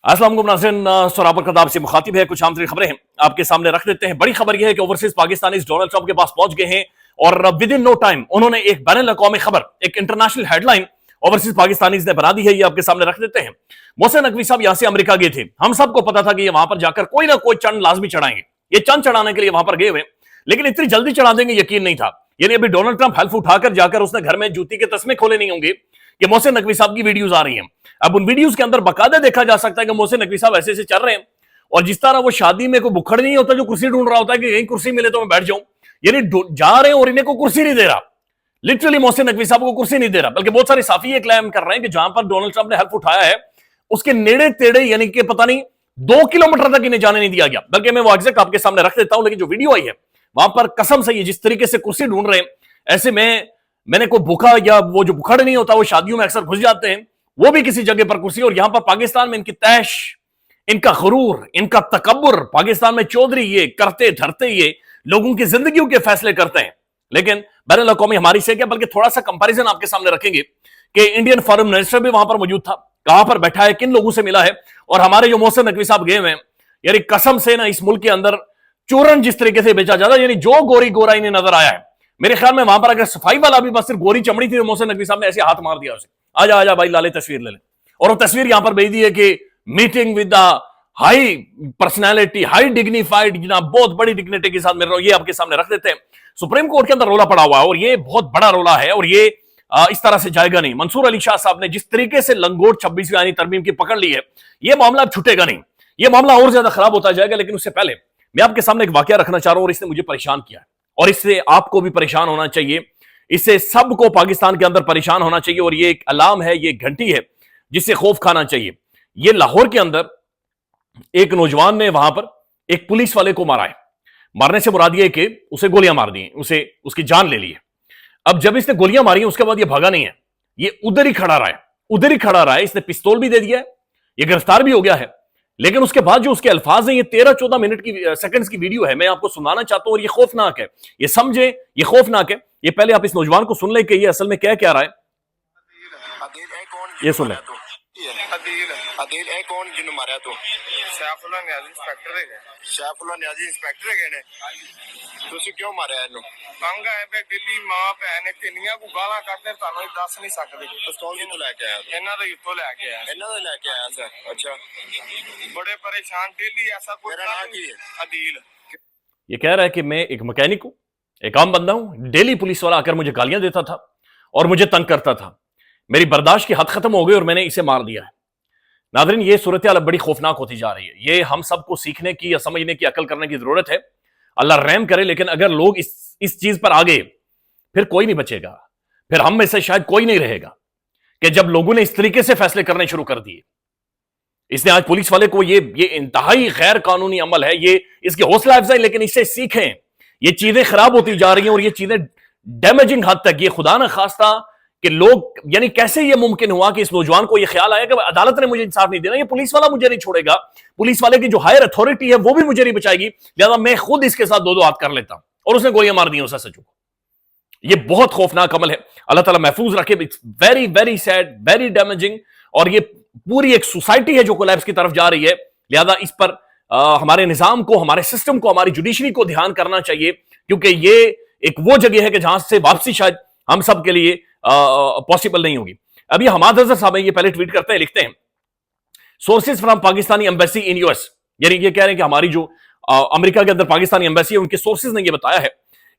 अस्सलाम वालेकुम नाज़रीन, सराबर कदाब से मुखातिब है। कुछ आम खबरें हैं आपके सामने रख देते हैं। बड़ी खबर यह है कि ओवरसीज पाकिस्तानी डोनाल्ड ट्रंप के पास पहुंच गए हैं और विद इन नो टाइम उन्होंने एक बैनुल अक़वामी खबर, एक इंटरनेशनल हेडलाइन ओवरसीज पाकिस्तानी ने बना दी है। ये आपके सामने रख देते हैं। मोहसिन नकवी साहब यहां से अमेरिका गए थे। हम सबको पता था कि ये वहां पर जाकर कोई ना कोई चंद लाजमी चढ़ाएंगे। ये चंद चढ़ाने के लिए वहां पर गए हुए, लेकिन इतनी जल्दी चढ़ा देंगे यकीन नहीं था। यानी अभी डोनाल्ड ट्रंप हल्फ उठाकर जाकर उसने घर में जूती के तस्मे खोले नहीं होंगे कि मोहसिन नकवी साहब की वीडियोस आ रही हैं। अब उन वीडियोस के अंदर बकायदा देखा जा सकता है कि मोहसिन नकवी साहब ऐसे ऐसे चल रहे हैं, और जिस तरह वो शादी में कोई बुखड़ नहीं होता जो कुर्सी ढूंढ रहा होता है कि कहीं कुर्सी मिले तो मैं बैठ जाऊं, यानी जा रहे हैं और इन्हें को कुर्सी नहीं दे रहा। लिटरली मोहसिन नकवी साहब को कुर्सी नहीं दे रहा, बल्कि बहुत सारे साफी ये क्लेम कर रहे हैं कि जहां पर डोनाल्ड ट्रंप ने हल्फ उठाया है उसके नेड़े तेड़े यानी कि पता नहीं 2 किलोमीटर तक इन्हें जाने नहीं दिया गया। बल्कि मैं वो एग्जैक्ट आपके सामने रख देता हूं, लेकिन जो वीडियो आई है वहां पर कसम से ये जिस तरीके से कुर्सी ढूंढ रहे हैं, ऐसे में मैंने कोई भूखा या वो जो बुखड़ नहीं होता वो शादियों में अक्सर घुस जाते हैं, वो भी किसी जगह पर कुर्सी। और यहां पर पाकिस्तान में इनकी तैश, इनका गुरूर, इनका तकब्बुर, पाकिस्तान में चौधरी ये करते धरते ये लोगों की जिंदगियों के फैसले करते हैं। लेकिन बैनुल अक़वामी हमारी से क्या, बल्कि थोड़ा सा कंपैरिजन आपके सामने रखेंगे कि इंडियन फॉरेन मिनिस्टर भी वहां पर मौजूद था, कहां पर बैठा है, किन लोगों से मिला है, और हमारे जो मोहसिन नकवी साहब गए हुए हैं, यानी कसम से ना इस मुल्क के अंदर चूरन जिस तरीके से बेचा जाता है, यानी जो गोरी गोरा इन्हें नजर आया है, मेरे ख्याल में वहां पर अगर सफाई वाला भी बस सिर्फ गोरी चमड़ी थी तो मोहसिन नकवी साहब ने ऐसे हाथ मार दिया उसे, आजा आजा भाई लाले तस्वीर ले ले। और वो तस्वीर यहां पर भेज दी है कि meeting with the high personality, high dignified, जनाब बहुत बड़ी डिग्निटी के साथ मिल रहा हूं। ये आपके सामने रख देते हैं। सुप्रीम कोर्ट के अंदर रोला पड़ा हुआ है और ये बहुत बड़ा रोला है, और ये इस तरह से जाएगा नहीं। मंसूर अली शाह साहब ने जिस तरीके से लंगोट 26वीं आईनी तरमीम की पकड़ ली है, यह मामला अब छूटेगा नहीं, यह मामला और ज्यादा खराब होता जाएगा। लेकिन उससे पहले मैं आपके सामने एक वाकया रखना चाह रहा हूं, और इसने मुझे परेशान किया है, और इससे आपको भी परेशान होना चाहिए, इससे सबको पाकिस्तान के अंदर परेशान होना चाहिए। और ये एक अलार्म है, ये घंटी है जिससे खौफ खाना चाहिए। ये लाहौर के अंदर एक नौजवान ने वहां पर एक पुलिस वाले को मारा है। मारने से मुराद ये कि उसे गोलियां मार दी, उसे उसकी जान ले ली है। अब जब इसने गोलियां मारी उसके बाद ये भागा नहीं है, ये उधर ही खड़ा रहा है, उधर ही खड़ा रहा है। इसने पिस्तौल भी दे दिया है, ये गिरफ्तार भी हो गया है। लेकिन उसके बाद जो उसके अल्फाज हैं, ये 13-14 मिनट की सेकंड्स की वीडियो है, मैं आपको सुनाना चाहता हूं। और ये खौफनाक है, ये समझे, ये खौफनाक है। ये पहले आप इस नौजवान को सुन ले कि ये असल में क्या रहा है, ये सुन ले। अदील ए कौन जिन्हों मारा तू? सैफुल्ला नियाजी इंस्पेक्टर है। सैफुल्ला नियाजी इंस्पेक्टर है ने ਤੁਸੀਂ ਕਿਉਂ ਮਾਰਿਆ ਇਹਨੂੰ? ਮੰਗ ਹੈ ਬੇ ਦਿੱਲੀ ਮਾਂ ਭੈਣ ਕਿੰਨੀਆਂ ਕੋ ਗਾਲਾਂ ਕੱਢਦੇ ਤੁਹਾਨੂੰ ਦੱਸ ਨਹੀਂ ਸਕਦੇ। ਪਿਸਤੌਲ ਕਿੱਥੋਂ ਲੈ ਕੇ ਆਇਆ? ਇਹਨਾਂ ਦੇ ਇੱਥੋਂ ਲੈ ਕੇ ਆਇਆ। ਇਹਨਾਂ ਦੇ ਲੈ ਕੇ ਆਇਆ ਸਰ? अच्छा, बड़े परेशान डेली ऐसा कोई। मेरा नाम की है अदील। ये कह रहा है कि मैं एक मैकेनिक हूं, एक आम बंदा हूं, डेली पुलिस वाला आकर मुझे गालियां देता था और मुझे तंग करता था, मेरी बर्दाश्त की हद खत्म हो गई और मैंने इसे मार दिया है। नाज़रीन, ये सूरत हाल बड़ी खौफनाक होती जा रही है। ये हम सबको सीखने की या समझने की, अकल करने की जरूरत है। अल्लाह रहम करे, लेकिन अगर लोग इस चीज पर आ गए फिर कोई नहीं बचेगा, फिर हम में से शायद कोई नहीं रहेगा। कि जब लोगों ने इस तरीके से फैसले करने शुरू कर दिए, इसने आज पुलिस वाले को ये इंतहाई गैर कानूनी अमल है, ये इसकी हौसला अफजाई, लेकिन इससे सीखें। ये चीजें खराब होती जा रही हैं और ये चीजें डैमेजिंग हद तक, ये खुदा ना खास्ता कि लोग, यानी कैसे ये मुमकिन हुआ कि इस नौजवान को ये ख्याल आया कि अदालत ने मुझे इंसाफ नहीं देना, ये पुलिस वाला मुझे नहीं छोड़ेगा, पुलिस वाले की जो हायर अथॉरिटी है वो भी मुझे नहीं बचाएगी, लिहाजा मैं खुद इसके साथ 2-2 हाथ कर लेता हूं। और उसने गोलियां मार दी उस सचू को। ये बहुत खौफनाक अमल है, अल्लाह ताला महफूज रखे। It's very very sad, very damaging, और ये पूरी एक सोसाइटी है जो कोलैप्स की तरफ जा रही है। लिहाजा इस पर हमारे निजाम को, हमारे सिस्टम को, हमारी जुडिशरी को ध्यान करना चाहिए, क्योंकि ये एक वो जगह है कि जहां से वापसी शायद हम सब के लिए पॉसिबल नहीं होगी। अभी हमाद अजहर साहब ये पहले ट्वीट करते हैं, लिखते हैं sources from Pakistani embassy in US, यानी ये कह रहे हैं कि हमारी जो अमेरिका के अंदर पाकिस्तानी एम्बेसी है उनके सोर्सेज ने ये बताया है,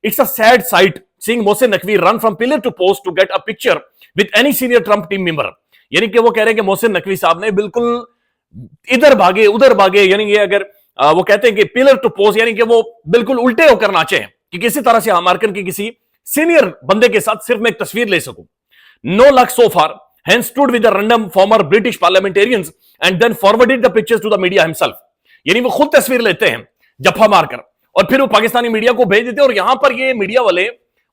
it's a sad sight seeing Mohsin Naqvi run from pillar to post to get a picture with any senior Trump team member. यानी कि वो कह रहे हैं कि मोहसिन नकवी साहब ने बिल्कुल इधर भागे उधर भागे, यानी ये अगर वो कहते हैं कि पिलर टू पोस्ट, यानी कि वो बिल्कुल उल्टे होकर नाचे हैं कि किसी तरह से अमेरिकन की किसी सीनियर बंदे के साथ सिर्फ मैं एक तस्वीर ले सकूं। No luck so far, hence stood with the random former British parliamentarians and then forwarded the pictures to the media himself। यानी वो खुद तस्वीर लेते हैं जफा मारकर और फिर वो पाकिस्तानी मीडिया को भेज देते हैं, और यहां पर ये मीडिया वाले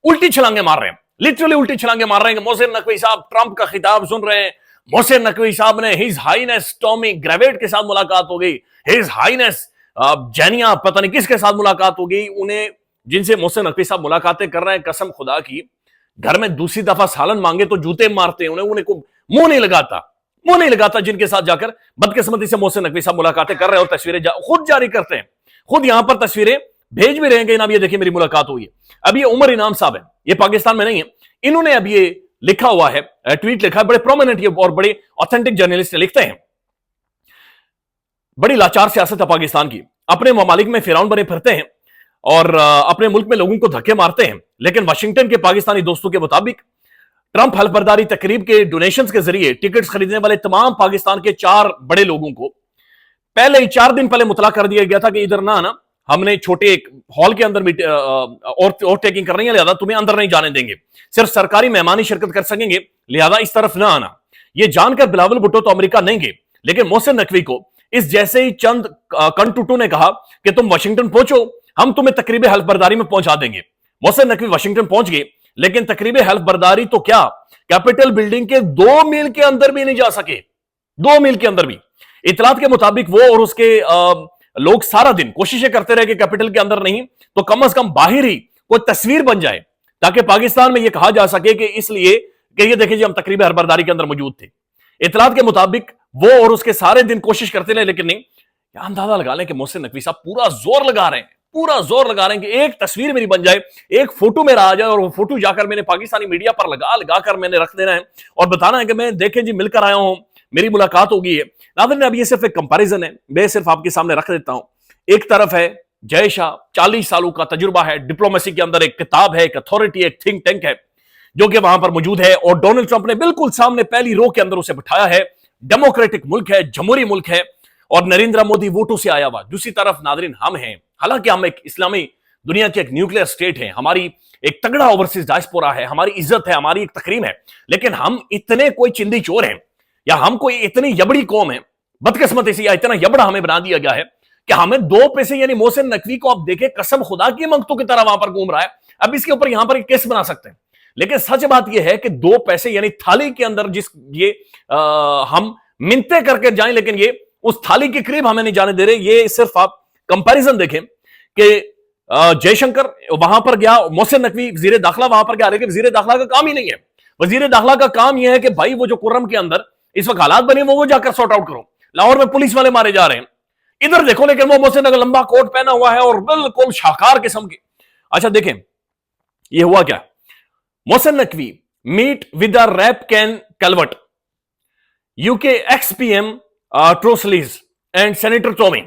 उल्टी छलांगे मार रहे हैं, लिटरली उल्टी छलांगे मार रहे हैं कि मोहसिन नकवी साहब ट्रंप का खिताब सुन रहे हैं, मोहसिन नकवी साहब ने हिज हाईनेस टॉमी ग्रेवेट के साथ मुलाकात हो गई, हिज हाईनेस जैनिया पता नहीं किसके साथ मुलाकात हो गई। उन्हें जिनसे मोहसिन नकवी साहब मुलाकातें कर रहे हैं, कसम खुदा की घर में दूसरी दफा सालन मांगे तो जूते मारते हैं, उन्हें को मुंह नहीं लगाता, मुंह नहीं लगाता, जिनके साथ जाकर बदकिस्मती से मोहसिन नकवी साहब मुलाकातें कर रहे हैं और तस्वीरें खुद जारी करते हैं, खुद यहां पर तस्वीरें भेज भी रहे हैं कि जनाब ये देखिए मेरी मुलाकात हुई है। अब ये उमर इनाम साहब है, ये पाकिस्तान में नहीं है, इन्होंने अब ये लिखा हुआ है, ट्वीट लिखा है, बड़े प्रोमिनेंट ये और बड़े ऑथेंटिक जर्नलिस्ट लिखते हैं, बड़ी लाचार सियासत है पाकिस्तान की, अपने ममालिक में फिरौन बने फिरते हैं और अपने मुल्क में लोगों को धक्के मारते हैं, लेकिन वाशिंगटन के पाकिस्तानी दोस्तों के मुताबिक ट्रंप हल्फबरदारी तकरीब के डोनेशंस के जरिए टिकट्स खरीदने वाले तमाम पाकिस्तान के 4 बड़े लोगों को पहले ही 4 दिन पहले मुतला कर दिया गया था कि इधर ना हमने छोटे एक हॉल के अंदर और टेकिंग कर रही है, लिहाजा तुम्हें अंदर नहीं जाने देंगे, सिर्फ सरकारी मेहमानी शिरकत कर सकेंगे, लिहाजा इस तरफ ना आना। यह जानकर बिलावल भुट्टो तो अमेरिका नहीं गए, लेकिन मोहसिन नकवी को इस जैसे ही चंद कनटुटू ने कहा कि तुम वाशिंगटन पहुंचो, हम तुम्हें तकरीब हल्फबरदारी में पहुंचा देंगे। मोहसिन नकवी वाशिंगटन पहुंच गए, लेकिन तकरीब हल्फबरदारी तो क्या, कैपिटल बिल्डिंग के 2 मील के अंदर भी नहीं जा सके, 2 मील के अंदर भी। इतलात के मुताबिक वो और उसके लोग सारा दिन कोशिशें करते रहे कि कैपिटल के अंदर नहीं तो कम से कम बाहर ही कोई तस्वीर बन जाए, ताकि पाकिस्तान में यह कहा जा सके कि इसलिए कि ये देखिए जी हम तकरीब हल्फबरदारी के अंदर मौजूद थे। इतलात के मुताबिक वो और उसके सारे दिन कोशिश करते रहे, लेकिन नहीं। अंदाजा लगा लें कि मोहसिन नकवी साहब पूरा जोर लगा रहे हैं, पूरा जोर लगा रहे हैं कि एक तस्वीर मेरी बन जाए, एक फोटो मेरा आ जाए और वो फोटो जाकर मैंने पाकिस्तानी मीडिया पर लगा कर मैंने रख देना है और बताना है कि मैं देखें जी मिलकर आया हूं, मेरी मुलाकात हो गई है। नाज़रीन, अब ये सिर्फ एक कंपैरिजन है, मैं सिर्फ आपके सामने रख देता हूं। एक तरफ है जय शाह, 40 सालों का तजुर्बा है डिप्लोमेसी के अंदर, एक किताब है, एक अथॉरिटी, एक थिंक टैंक है जो कि वहां पर मौजूद है, और डोनाल्ड ट्रंप ने बिल्कुल सामने पहली रो के अंदर उसे बिठाया है। डेमोक्रेटिक मुल्क है, जमहूरी मुल्क है और नरेंद्र मोदी वोटों से आया हुआ। दूसरी तरफ नाज़रीन हम हैं, हालांकि हम एक इस्लामी दुनिया के एक न्यूक्लियर स्टेट है, हमारी एक तगड़ा ओवरसीज डायस्पोरा है, हमारी इज्जत है, हमारी एक तकरीम है, लेकिन हम इतने कोई चिंदी चोर हैं या हम कोई इतनी यबड़ी कौम है, बदकिस्मती से या इतना यबड़ा हमें बना दिया गया है कि हमें 2 पैसे यानी मोहसिन नकवी को आप देखें कसम खुदा की मंगतों की तरह वहां पर घूम रहा है। अब इसके ऊपर यहां पर एक केस बना सकते हैं, लेकिन सच बात यह है कि 2 पैसे यानी थाली के अंदर जिस ये हम मिन्नतें करके जाएं, लेकिन ये उस थाली के करीब हमें नहीं जाने दे रहे। ये सिर्फ आप कंपैरिजन देखें कि जयशंकर वहां पर गया, मोहसिन नकवी वजीर दाखिला वहां पर गया, लेकिन वजीर दाखिला का काम ही नहीं है। वजीर दाखिला का काम यह है कि भाई वो जो कुर्रम के अंदर इस वक्त हालात बने वो जाकर सॉर्ट आउट करो। लाहौर में पुलिस वाले मारे जा रहे हैं, इधर देखो, लेकिन वो मोहसिन नकवी लंबा कोट पहना हुआ है और बिल्कुल शाकार किस्म की। अच्छा देखें ये हुआ क्या, Mohsin Naqvi meet with the rep Ken Calvert, UK ex PM ट्रोसलीज एंड सेनेटर टॉमी,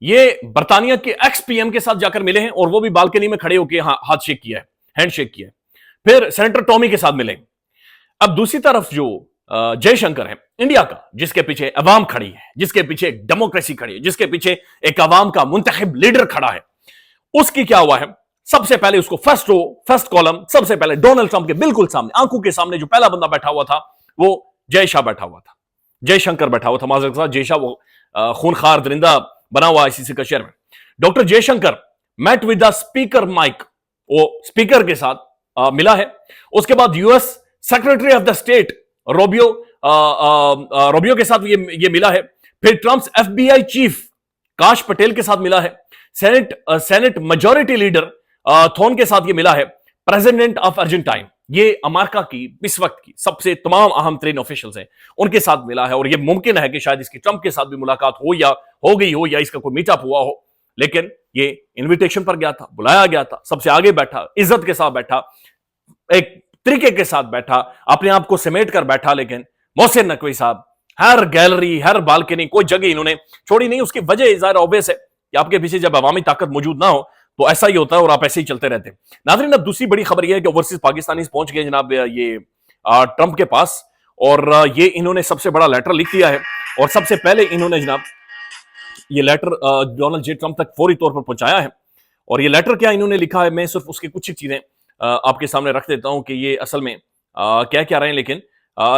ये बर्तानिया के एक्स पीएम के साथ जाकर मिले हैं और वो भी बालकनी में खड़े होकर हाथ शेक किया है, हैंड शेक किया है। फिर सेनेटर टॉमी के साथ मिले। अब दूसरी तरफ जो जयशंकर है इंडिया का, जिसके पीछे अवाम खड़ी है, जिसके पीछे एक डेमोक्रेसी खड़ी है, जिसके पीछे एक अवाम का मुंतखब लीडर खड़ा है, उसकी क्या हुआ है, सबसे पहले उसको फर्स्ट रो फर्स्ट कॉलम, सबसे पहले डोनाल्ड ट्रंप के बिल्कुल सामने, आंखों के सामने जो पहला बंदा बैठा हुआ था वो जय शाह बैठा हुआ था, जयशंकर बैठा हुआ था। माजरत के साथ जय शाह वो खूनखार दरिंदा बना हुआ आईसीसी का chairman. Doctor Jaishankar met with the speaker Mike, वो स्पीकर के साथ मिला है। उसके बाद US secretary of the state Rubio के साथ ये मिला है। फिर ट्रंप्स एफबीआई चीफ काश पटेल के साथ मिला है। सेनेट मेजॉरिटी लीडर थोन के साथ ये मिला है। प्रेसिडेंट ऑफ अर्जेंटाइन, ये अमेरिका की इस वक्त की सबसे तमाम अहम तरीन ऑफिशियल्स हैं, उनके साथ मिला है और ये मुमकिन है कि शायद इसकी ट्रंप के साथ भी मुलाकात हो या हो गई हो या इसका कोई मीटअप हुआ हो, लेकिन ये इनविटेशन पर गया था, बुलाया गया था, सबसे आगे बैठा, इज्जत के साथ बैठा, एक तरीके के साथ बैठा, अपने आप को समेट कर बैठा। लेकिन मोहसिन नकवी साहब हर गैलरी हर बालकनी कोई जगह इन्होंने छोड़ी नहीं। उसकी वजह ज़ाहिर ऑब्वियस है कि आपके पीछे जब अवामी ताकत मौजूद ना हो तो ऐसा ही होता है और आप ऐसे ही चलते रहते हैं। नाज़रीन, अब दूसरी बड़ी खबर यह है कि ओवरसीज पाकिस्तानी पहुंच गए जनाब ये ट्रंप के पास और ये इन्होंने सबसे बड़ा लेटर लिख दिया है और सबसे पहले इन्होंने जनाब ये लेटर डोनाल्ड जे ट्रंप तक फौरी तौर पर पहुंचाया है। और ये लेटर क्या इन्होंने लिखा है, मैं सिर्फ उसकी कुछ चीजें आपके सामने रख देता हूं कि ये असल में क्या क्या रहे हैं। लेकिन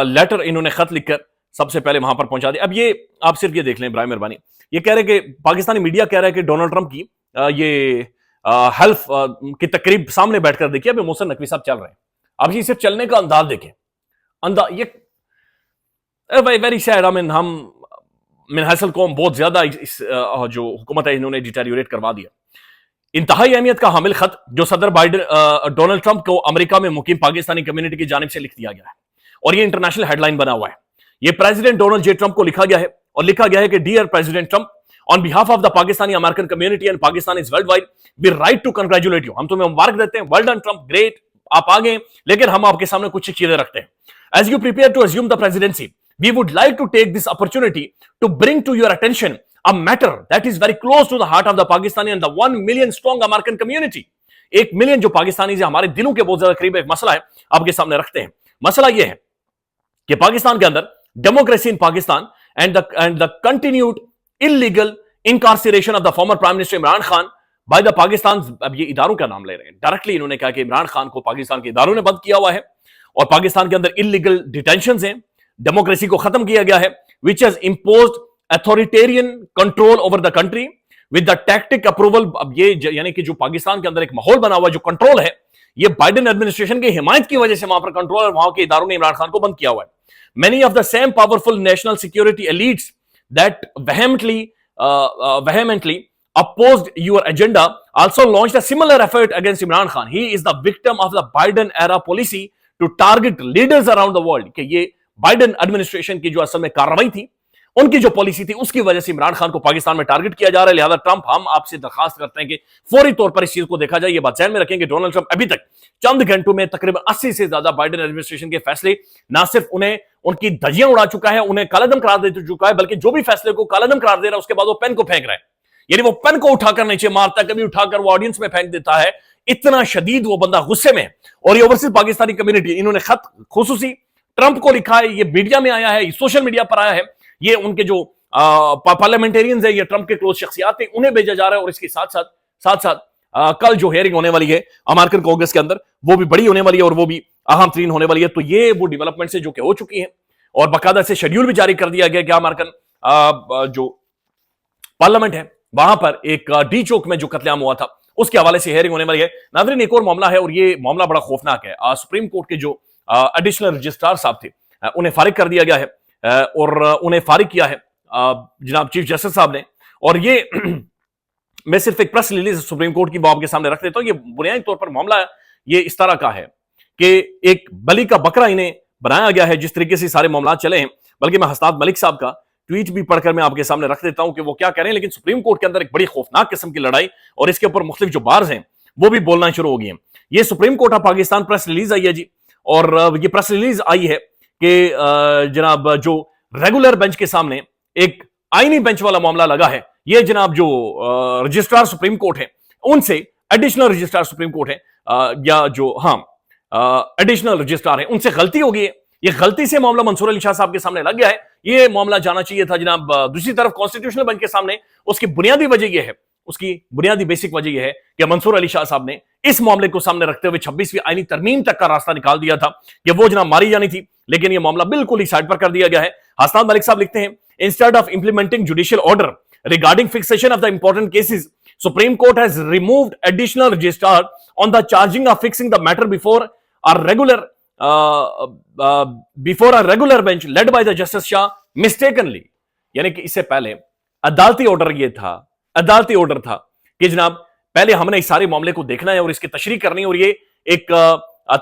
लेटर इन्होंने खत लिखकर सबसे पहले वहां पर पहुंचा दिया। अब ये आप सिर्फ ये देख लें बराए मेहरबानी, ये कह रहे हैं कि पाकिस्तानी मीडिया कह रहा है कि डोनाल्ड ट्रंप की ये हेल्फ की तकरीब सामने बैठकर देखिए अभी मोहसिन नकवी साहब चल रहे हैं। अब ये सिर्फ चलने का अंदाज देखें, ये वेरी सैड। आई मीन हम मिनहसल कौम बहुत ज्यादा इस जो हुकूमत है इन्होंने डिटेरियोरेट करवा दिया। इंतहाई अहमियत का हामिल खत जो सदर बाइडेन डोनाल्ड ट्रंप को अमेरिका में मुकीम पाकिस्तानी कम्युनिटी की जानिब से लिख दिया गया है और ये इंटरनेशनल हेडलाइन बना हुआ है। ये प्रेसिडेंट डोनाल्ड जे ट्रंप को लिखा गया है और लिखा गया है कि dear president Trump, on behalf of the Pakistani American community and Pakistanis world wide, we write to congratulate you. हम तुम्हें मुबारक देते हैं, वेल डन ट्रंप, ग्रेट, आप आ गए, लेकिन हम आपके सामने कुछ चीजें रखते हैं। As you prepare to assume the presidency, we would like to take this opportunity to bring to your attention a matter that is very close to the heart of the Pakistani and the 1 million strong American community. 1 million जो पाकिस्तानी है, हमारे दिलों के बहुत ज्यादा करीब एक मसला है, आपके सामने रखते हैं। मसला यह है कि पाकिस्तान के अंदर democracy in Pakistan and the continued illegal incarceration of the former prime minister Imran Khan by the Pakistan. अब ये इदारों का नाम ले रहे हैं, डायरेक्टली इन्होंने कहा कि इमरान खान को पाकिस्तान के इदारों ने बंद किया हुआ है और पाकिस्तान के अंदर इलीगल डिटेंशंस हैं, डेमोक्रेसी को खत्म किया गया है, which has imposed authoritarian control over the country with the tactic approval. अब ये यानी कि जो पाकिस्तान के अंदर एक माहौल बना हुआ, जो कंट्रोल है, ये बाइडेन एडमिनिस्ट्रेशन की हिमायत की वजह से वहां पर कंट्रोल और वहां के इदारों ने इमरान खान को बंद किया हुआ है। Many of the same powerful national security elites that vehemently opposed your agenda also launched a similar effort against Imran Khan. He is the victim of the Biden era policy to target leaders around the world. कि ये Biden administration की जो असल में कार्रवाई थी, उनकी जो पॉलिसी थी, उसकी वजह से इमरान खान को पाकिस्तान में टारगेट किया जा रहा है। लिहाजा ट्रंप, हम आपसे दरखास्त करते हैं कि फौरी तौर पर इस चीज को देखा जाए। ये बात ध्यान में रखेंगे, डोनाल्ड ट्रंप अभी तक चंद घंटों में तकरीबन 80 से ज्यादा बाइडेन एडमिनिस्ट्रेशन के फैसले ना सिर्फ उन्हें उनकी धज्जियां उड़ा चुका है, उन्हें कालादम करार दे चुका है, बल्कि जो भी फैसले को कालादम करार दे रहा है उसके बाद वो पेन को फेंक रहा है। यानी वो पेन को उठाकर नीचे मारता है, कभी उठाकर वो ऑडियंस में फेंक देता है। इतना शदीद वो बंदा गुस्से में। और ये ओवरसीज पाकिस्तानी कम्युनिटी, इन्होंने खत खुसूसी ट्रंप को लिखा है, ये मीडिया में आया है, सोशल मीडिया पर आया है, ये उनके जो पार्लियामेंटेरियंस है, ये ट्रंप के क्लोज शख्सियात थे, उन्हें भेजा जा रहा है। और इसके साथ साथ कल जो हेयरिंग होने वाली है अमेरिकन कांग्रेस के अंदर, वो भी बड़ी होने वाली है और वो भी अहम तरीन होने वाली है। तो ये वो डेवलपमेंट से जो कि हो चुकी है और बाकायदा से शेड्यूल भी जारी कर दिया गया कि अमेरिकन जो पार्लियामेंट है वहां पर एक डी चौक में जो कत्लेआम हुआ था उसके हवाले से हेयरिंग होने वाली है। नाज़रीन, एक और मामला है और ये मामला बड़ा खौफनाक है। सुप्रीम कोर्ट के जो एडिशनल रजिस्ट्रार साहब थे, उन्हें फारिग कर दिया गया है और उन्हें फारिग किया है जनाब चीफ जस्टिस साहब ने। और ये मैं सिर्फ एक प्रेस रिलीज सुप्रीम कोर्ट की आपके सामने रख देता हूं। ये बुनियादी तौर पर मामला ये इस तरह का है कि एक बलि का बकरा इन्हें बनाया गया है, जिस तरीके से सारे मामला चले हैं। बल्कि मैं हसनात मलिक साहब का ट्वीट भी पढ़कर मैं आपके सामने रख देता हूं कि वो क्या कह रहे हैं। लेकिन सुप्रीम कोर्ट के अंदर एक बड़ी खौफनाक किस्म की लड़ाई और इसके ऊपर मुख्तलिफ जो बार्स हैं वो भी बोलना शुरू हो गए हैं। ये supreme court of Pakistan press release आई है जी, और ये प्रेस रिलीज आई है कि जनाब जो रेगुलर बेंच के सामने एक आईनी बेंच वाला मामला लगा है। ये जनाब जो रजिस्ट्रार सुप्रीम कोर्ट है उनसे, एडिशनल रजिस्ट्रार सुप्रीम कोर्ट है या जो एडिशनल रजिस्ट्रार है, उनसे गलती हो गई है। ये गलती से मामला मंसूर अली शाह साहब के सामने लग गया है। ये मामला जाना चाहिए था जनाब दूसरी तरफ कॉन्स्टिट्यूशनल बेंच के सामने। उसकी बुनियादी वजह यह है, उसकी बुनियादी बेसिक वजह यह है कि मंसूर अली शाह साहब ने इस मामले को सामने रखते हुए 26वीं आईनी तरमीम तक का रास्ता निकाल दिया था कि वो जनाब मारी जानी थी, लेकिन यह मामला बिल्कुल ही साइड पर कर दिया गया है। हसनात मलिक साहब लिखते हैं, instead of implementing judicial order regarding fixation of the important cases, Supreme Court has removed additional registrar on the charging of fixing the matter before a regular bench led by the Justice Shah mistakenly। यानी कि इससे पहले अदालती order था कि जनाब पहले हमने इस सारे मामले को देखना है और इसकी तशरीह करनी है और ये एक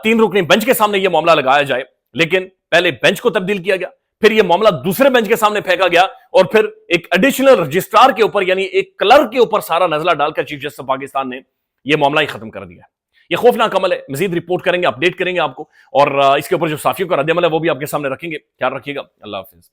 3 रुकनी बेंच के सामने ये मामला लगाया जाए। लेकिन पहले बेंच को तब्दील किया गया, फिर यह मामला दूसरे बेंच के सामने फेंका गया और फिर एक एडिशनल रजिस्ट्रार के ऊपर यानी एक क्लर्क के ऊपर सारा नजला डालकर चीफ जस्टिस पाकिस्तान ने यह मामला ही खत्म कर दिया। यह खौफनाक अमल है। मजीद रिपोर्ट करेंगे, अपडेट करेंगे आपको, और इसके ऊपर जो साफियों का रद्द अमल है वो भी आपके सामने रखेंगे। ख्याल रखिएगा। अल्लाह हाफिज।